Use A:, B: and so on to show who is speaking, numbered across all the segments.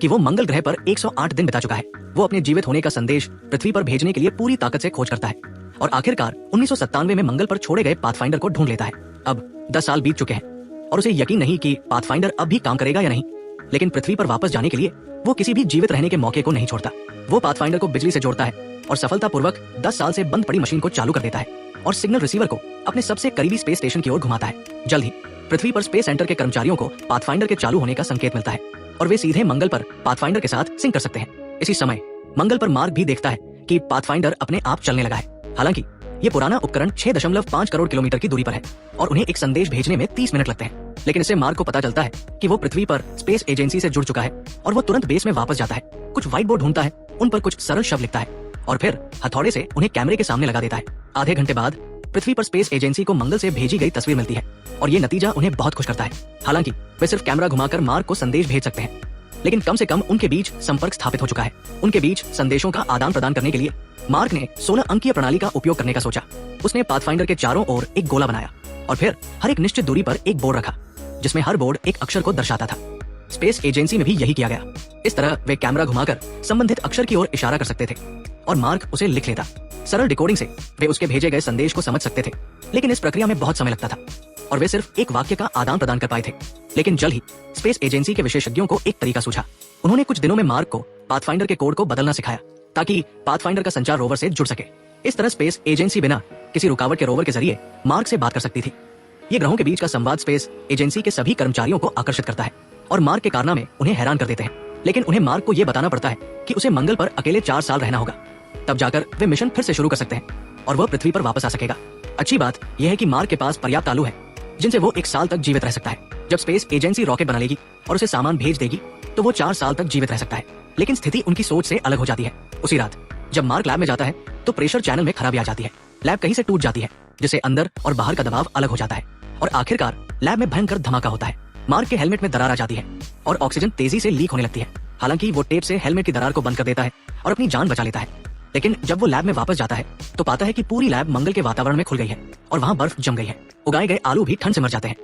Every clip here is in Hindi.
A: कि वो मंगल ग्रह पर 108 दिन बिता चुका है। वो अपने जीवित होने का संदेश पृथ्वी पर भेजने के लिए पूरी ताकत से खोज करता है और आखिरकार 1997 में मंगल पर छोड़े गए पाथफाइंडर को ढूंढ लेता है। अब 10 साल बीत चुके हैं और उसे यकीन नहीं कि पाथफाइंडर अब भी काम करेगा या नहीं, लेकिन पृथ्वी पर वापस जाने के लिए वो किसी भी जीवित रहने के मौके को नहीं छोड़ता। वो पाथफाइंडर को बिजली से जोड़ता है और सफलतापूर्वक 10 साल से बंद पड़ी मशीन को चालू कर देता है और सिग्नल रिसीवर को अपने सबसे करीबी स्पेस स्टेशन की ओर घुमाता है। जल्द ही पृथ्वी पर स्पेस सेंटर के कर्मचारियों को पाथफाइंडर के चालू होने का संकेत मिलता है और वे सीधे मंगल पर पाथफाइंडर के साथ सिंक कर सकते हैं। इसी समय मंगल पर मार्क भी देखता है कि पाथफाइंडर अपने आप चलने लगा है। हालांकि ये पुराना उपकरण 6.5 करोड़ किलोमीटर की दूरी पर है और उन्हें एक संदेश भेजने में 30 मिनट लगते हैं। लेकिन इससे मार्क को पता चलता है कि वो पृथ्वी पर स्पेस एजेंसी से जुड़ चुका है और वो तुरंत बेस में वापस जाता है। कुछ व्हाइट बोर्ड ढूंढता है, उन पर कुछ सरल शब्द लिखता है और फिर हथौड़े से उन्हें कैमरे के सामने लगा देता है। आधे घंटे बाद पृथ्वी पर स्पेस एजेंसी को मंगल से भेजी गई तस्वीर मिलती है और ये नतीजा उन्हें बहुत खुश करता है। हालांकि वे सिर्फ कैमरा घुमाकर मार्क को संदेश भेज सकते हैं, लेकिन कम से कम उनके बीच संपर्क स्थापित हो चुका है। उनके बीच संदेशों का आदान प्रदान करने के लिए मार्क ने 16 अंकीय प्रणाली का उपयोग करने का सोचा। उसने पाथफाइंडर के चारों ओर एक गोला बनाया और फिर हर एक निश्चित दूरी पर एक बोर्ड रखा जिसमें हर बोर्ड एक अक्षर को दर्शाता था। स्पेस एजेंसी में भी यही किया गया। इस तरह वे कैमरा घुमाकर संबंधित अक्षर की ओर इशारा कर सकते थे और मार्क उसे लिख लेता। सरल डिकोडिंग से वे उसके भेजे गए संदेश को समझ सकते थे, लेकिन इस प्रक्रिया में बहुत समय लगता था और वे सिर्फ एक वाक्य का आदान प्रदान कर पाए थे। लेकिन जल्द ही स्पेस एजेंसी के विशेषज्ञों को एक तरीका सूझा। उन्होंने कुछ दिनों में मार्क को पाथफाइंडर के कोड को बदलना सिखाया ताकि पाथफाइंडर का संचार रोवर से जुड़ सके। इस तरह स्पेस एजेंसी बिना किसी रुकावट के रोवर के जरिए मार्क से बात कर सकती थी। ये ग्रहों के बीच का संवाद स्पेस एजेंसी के सभी कर्मचारियों को आकर्षित करता है और मार्क के कारनामे उन्हें हैरान कर देते हैं। लेकिन उन्हें मार्क को यह बताना पड़ता है कि उसे मंगल पर अकेले 4 साल रहना होगा, तब जाकर वे मिशन फिर से शुरू कर सकते हैं और वह पृथ्वी पर वापस आ सकेगा। अच्छी बात यह है कि मार्क के पास पर्याप्त आलू है जिनसे वो 1 साल तक जीवित रह सकता है। जब स्पेस एजेंसी रॉकेट बना लेगी और उसे सामान भेज देगी तो वो 4 साल तक जीवित रह सकता है। लेकिन स्थिति उनकी सोच से अलग हो जाती है। उसी रात जब मार्क लैब में जाता है तो प्रेशर चैनल में खराबी आ जाती है। लैब कहीं से टूट जाती है जिससे अंदर और बाहर का दबाव अलग हो जाता है और आखिरकार लैब में भयंकर धमाका होता है। मार्क के हेलमेट में दरार आ जाती है और ऑक्सीजन तेजी से लीक होने लगती है। हालांकि वो टेप से हेलमेट की दरार को बंद कर देता है और अपनी जान बचा लेता है। लेकिन जब वो लैब में वापस जाता है तो पाता है कि पूरी लैब मंगल के वातावरण में खुल गई है और वहाँ बर्फ जम गई है। उगाए गए आलू भी ठंड से मर जाते हैं,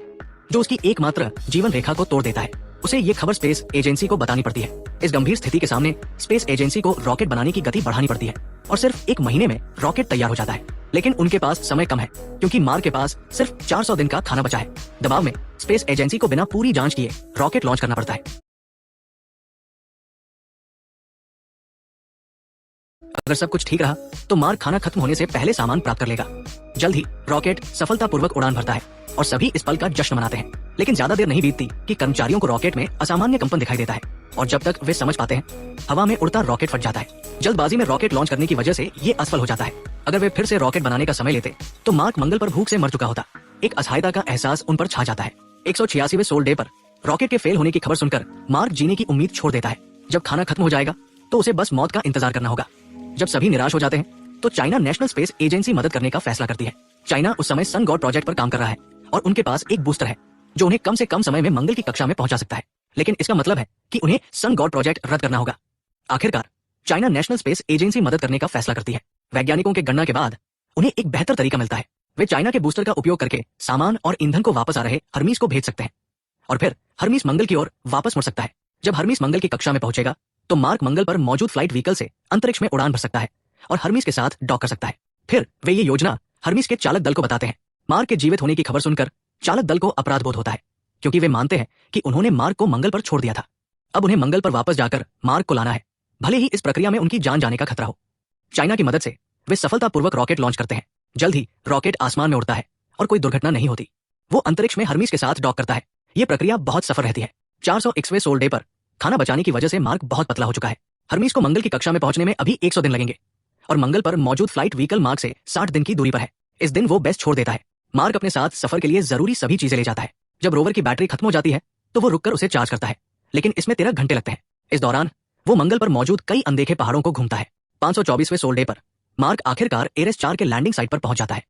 A: जो उसकी एकमात्र जीवन रेखा को तोड़ देता है। उसे ये खबर स्पेस एजेंसी को बतानी पड़ती है। इस गंभीर स्थिति के सामने स्पेस एजेंसी को रॉकेट बनाने की गति बढ़ानी पड़ती है और सिर्फ 1 महीने में रॉकेट तैयार हो जाता है। लेकिन उनके पास समय कम है क्योंकि मार्क के पास सिर्फ 400 दिन का खाना बचा है। दबाव में स्पेस एजेंसी को बिना पूरी जांच किए रॉकेट लॉन्च करना पड़ता है। अगर सब कुछ ठीक रहा तो मार्क खाना खत्म होने से पहले सामान प्राप्त कर लेगा। जल्द ही रॉकेट सफलतापूर्वक उड़ान भरता है और सभी इस पल का जश्न मनाते हैं। लेकिन ज्यादा देर नहीं बीतती कि कर्मचारियों को रॉकेट में असामान्य कंपन दिखाई देता है और जब तक वे समझ पाते हैं हवा में उड़ता रॉकेट फट जाता है। जल्दबाजी में रॉकेट लॉन्च करने की वजह से ये असफल हो जाता है। अगर वे फिर से रॉकेट बनाने का समय लेते तो मार्क मंगल पर भूख से मर चुका होता। एक असहायता का एहसास उन पर छा जाता है। 186वें सोल डे पर रॉकेट के फेल होने की खबर सुनकर मार्क जीने की उम्मीद छोड़ देता है। जब खाना खत्म हो जाएगा तो उसे बस मौत का इंतजार करना होगा। जब सभी निराश हो जाते हैं तो चाइना नेशनल स्पेस एजेंसी मदद करने का फैसला करती है। चाइना उस समय सन गॉड प्रोजेक्ट पर काम कर रहा है और उनके पास एक बूस्टर है जो उन्हें कम से कम समय में मंगल की कक्षा में पहुंचा सकता है। लेकिन इसका मतलब है कि उन्हें सन गॉड प्रोजेक्ट रद्द करना होगा। आखिरकार चाइना नेशनल स्पेस एजेंसी मदद करने का फैसला करती है। वैज्ञानिकों के गणना के बाद उन्हें एक बेहतर तरीका मिलता है। वे चाइना के बूस्टर का उपयोग करके सामान और ईंधन को वापस आ रहे हर्मीस को भेज सकते हैं और फिर हर्मीस मंगल की ओर वापस मुड़ सकता है। जब हर्मीस मंगल की कक्षा में पहुंचेगा तो मार्क मंगल पर मौजूद फ्लाइट व्हीकल से अंतरिक्ष में उड़ान भर सकता है और हर्मीस के साथ डॉक कर सकता है। फिर वे ये योजना हर्मीस के चालक दल को बताते हैं। मार्क के जीवित होने की खबर सुनकर चालक दल को अपराध बोध होता है क्योंकि वे मानते हैं कि उन्होंने मार्क को मंगल पर छोड़ दिया था। अब उन्हें मंगल पर वापस जाकर मार्क को लाना है, भले ही इस प्रक्रिया में उनकी जान जाने का खतरा हो। चाइना की मदद से वे सफलतापूर्वक रॉकेट लॉन्च करते हैं। जल्द ही रॉकेट आसमान में उड़ता है और कोई दुर्घटना नहीं होती। वो अंतरिक्ष में हर्मीस के साथ डॉक करता है। ये प्रक्रिया बहुत सफल रहती है। 401वें सोल डे पर खाना बचाने की वजह से मार्क बहुत पतला हो चुका है। हर्मीस को मंगल की कक्षा में पहुंचने में अभी 100 दिन लगेंगे और मंगल पर मौजूद फ्लाइट व्हीकल मार्क से 60 दिन की दूरी पर है। इस दिन वो बेस छोड़ देता है। मार्क अपने साथ सफर के लिए जरूरी सभी चीजें ले जाता है। जब रोवर की बैटरी खत्म हो जाती है तो वो रुककर उसे चार्ज करता है, लेकिन इसमें 13 घंटे लगते हैं। इस दौरान वो मंगल पर मौजूद कई अनदेखे पहाड़ों को घूमता है। 524वें सोल डे पर मार्क आखिरकार एरेस 4 के लैंडिंग साइट पर पहुंच जाता है।